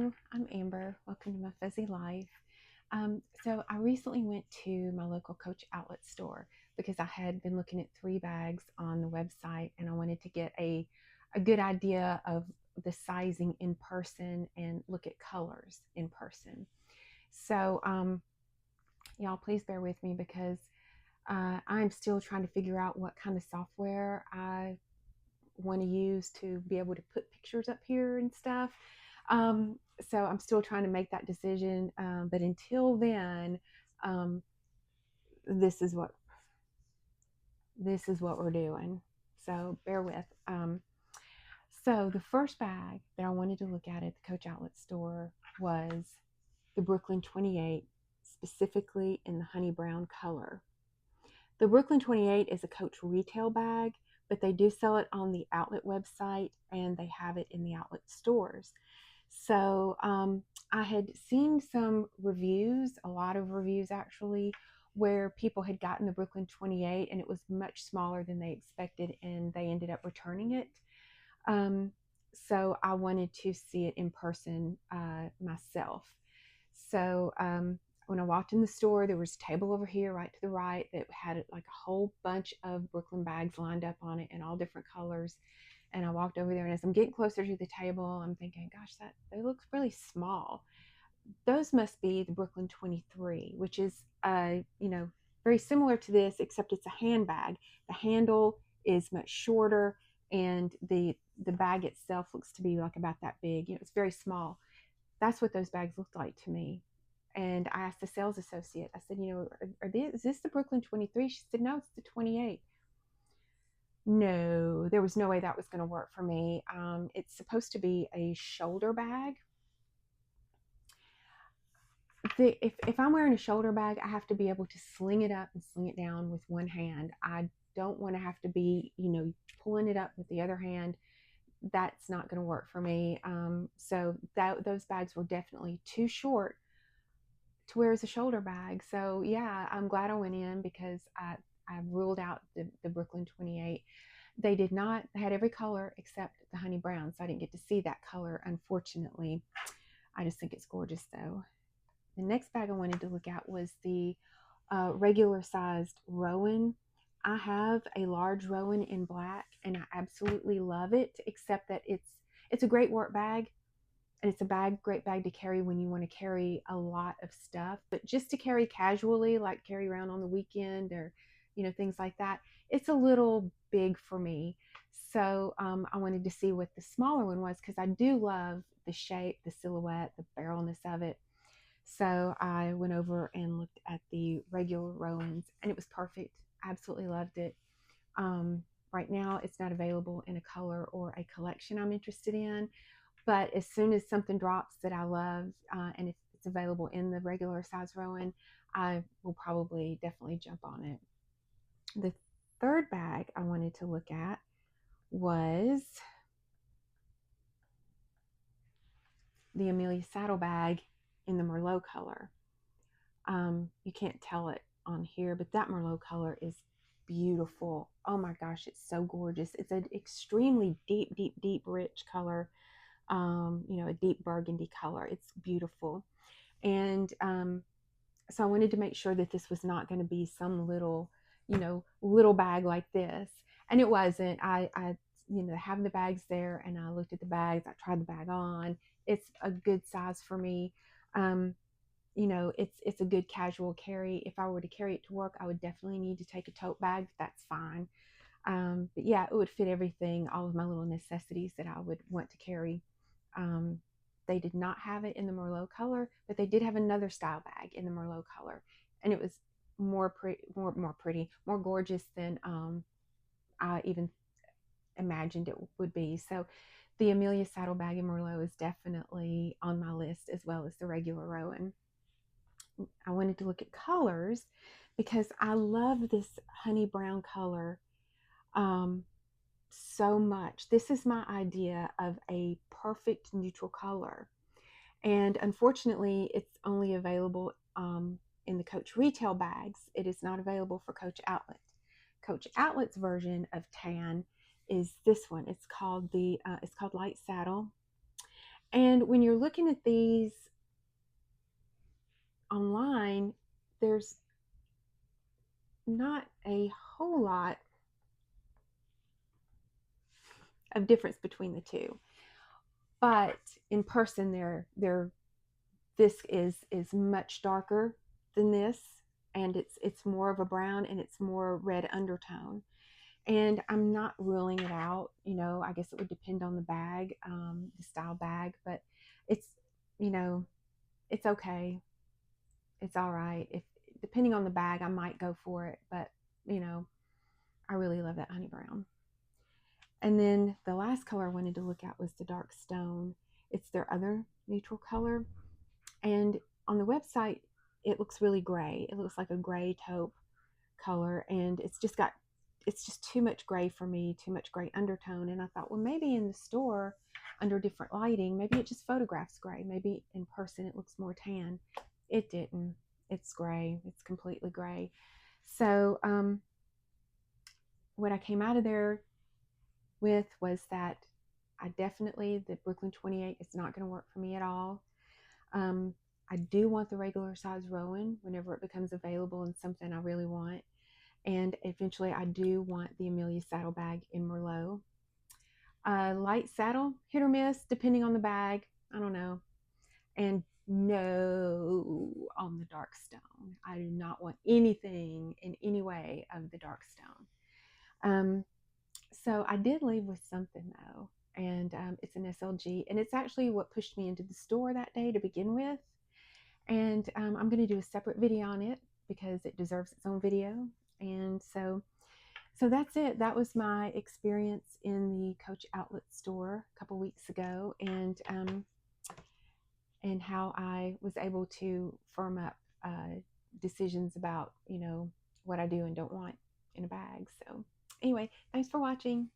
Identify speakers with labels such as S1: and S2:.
S1: Hello, I'm Amber. Welcome to my fuzzy life. So I recently went to my local Coach outlet store because I had been looking at 3 bags on the website and I wanted to get a good idea of the sizing in person and look at colors in person. So y'all, please bear with me because I'm still trying to figure out what kind of software I want to use to be able to put pictures up here and stuff. So I'm still trying to make that decision. But until then, um, this is what we're doing. So bear with. So the first bag that I wanted to look at the Coach Outlet store was the Brooklyn 28, specifically in the honey brown color. The Brooklyn 28 is a Coach retail bag, but they do sell it on the outlet website and they have it in the outlet stores. So I had seen some reviews, a lot of reviews actually, where people had gotten the Brooklyn 28 and it was much smaller than they expected and they ended up returning it. So I wanted to see it in person myself. So when I walked in the store, there was a table over here, right to the right, that had like a whole bunch of Brooklyn bags lined up on it in all different colors. And I walked over there, and as I'm getting closer to the table, I'm thinking, gosh, that they look really small. Those must be the Brooklyn 23, which is, very similar to this, except it's a handbag. The handle is much shorter, and the bag itself looks to be like about that big. It's very small. That's what those bags looked like to me. And I asked the sales associate, I said, is this the Brooklyn 23? She said, no, it's the 28. No, there was no way that was going to work for me. It's supposed to be a shoulder bag. If I'm wearing a shoulder bag, I have to be able to sling it up and sling it down with one hand. I don't want to have to be, pulling it up with the other hand. That's not going to work for me. So those bags were definitely too short to wear as a shoulder bag. So yeah, I'm glad I went in because I ruled out the Brooklyn 28. They did not, they had every color except the honey brown. So I didn't get to see that color, unfortunately. I just think it's gorgeous though. The next bag I wanted to look at was the regular sized Rowan. I have a large Rowan in black and I absolutely love it, except that it's a great work bag and it's a great bag to carry when you want to carry a lot of stuff. But just to carry casually, like carry around on the weekend or things like that, it's a little big for me. So I wanted to see what the smaller one was because I do love the shape, the silhouette, the barrelness of it. So I went over and looked at the regular Rowans and it was perfect. Absolutely loved it. Um, right now, it's not available in a color or a collection I'm interested in. But as soon as something drops that I love, and if it's available in the regular size Rowan, I will probably definitely jump on it. The third bag I wanted to look at was the Amelia Saddlebag in the Merlot color. You can't tell it on here, but that Merlot color is beautiful. Oh my gosh, it's so gorgeous. It's an extremely deep, deep, deep, rich color. A deep burgundy color. It's beautiful. And so I wanted to make sure that this was not going to be some little bag like this. And it wasn't. I having the bags there and I looked at the bags. I tried the bag on. It's a good size for me. Um, it's a good casual carry. If I were to carry it to work, I would definitely need to take a tote bag. That's fine. But yeah, it would fit everything, all of my little necessities that I would want to carry. Um, they did not have it in the Merlot color, but they did have another style bag in the Merlot color, and it was more pretty, more gorgeous than I even imagined it would be. So, the Amelia Saddlebag in Merlot is definitely on my list as well as the regular Rowan. I wanted to look at colors because I love this honey brown color so much. This is my idea of a perfect neutral color. And unfortunately, it's only available in the Coach retail bags. It is not available for Coach Outlet. Coach Outlet's version of tan is this one. It's called Light Saddle, And when you're looking at these online, there's not a whole lot of difference between the two. But in person, this is much darker than this, and it's more of a brown, and it's more red undertone. And I'm not ruling it out. I guess it would depend on the bag, the style bag, but it's, you know, it's okay. It's all right. If depending on the bag, I might go for it, but you know, I really love that honey brown. And then the last color I wanted to look at was the dark stone. It's their other neutral color. And on the website, it looks really gray. It looks like a gray taupe color, and it's just too much gray for me, too much gray undertone. And I thought, well, maybe in the store under different lighting, maybe it just photographs gray. Maybe in person it looks more tan. It didn't. It's gray. It's completely gray. So what I came out of there with was that the Brooklyn 28 is not going to work for me at all. I do want the regular size Rowan whenever it becomes available and something I really want. And eventually I do want the Amelia saddlebag in Merlot. Light saddle, hit or miss, depending on the bag. I don't know. And no on the dark stone. I do not want anything in any way of the dark stone. So I did leave with something though, and it's an SLG, and it's actually what pushed me into the store that day to begin with. And I'm going to do a separate video on it because it deserves its own video. And so that's it. That was my experience in the Coach Outlet store a couple weeks ago, and how I was able to firm up decisions about what I do and don't want in a bag. So anyway, thanks for watching.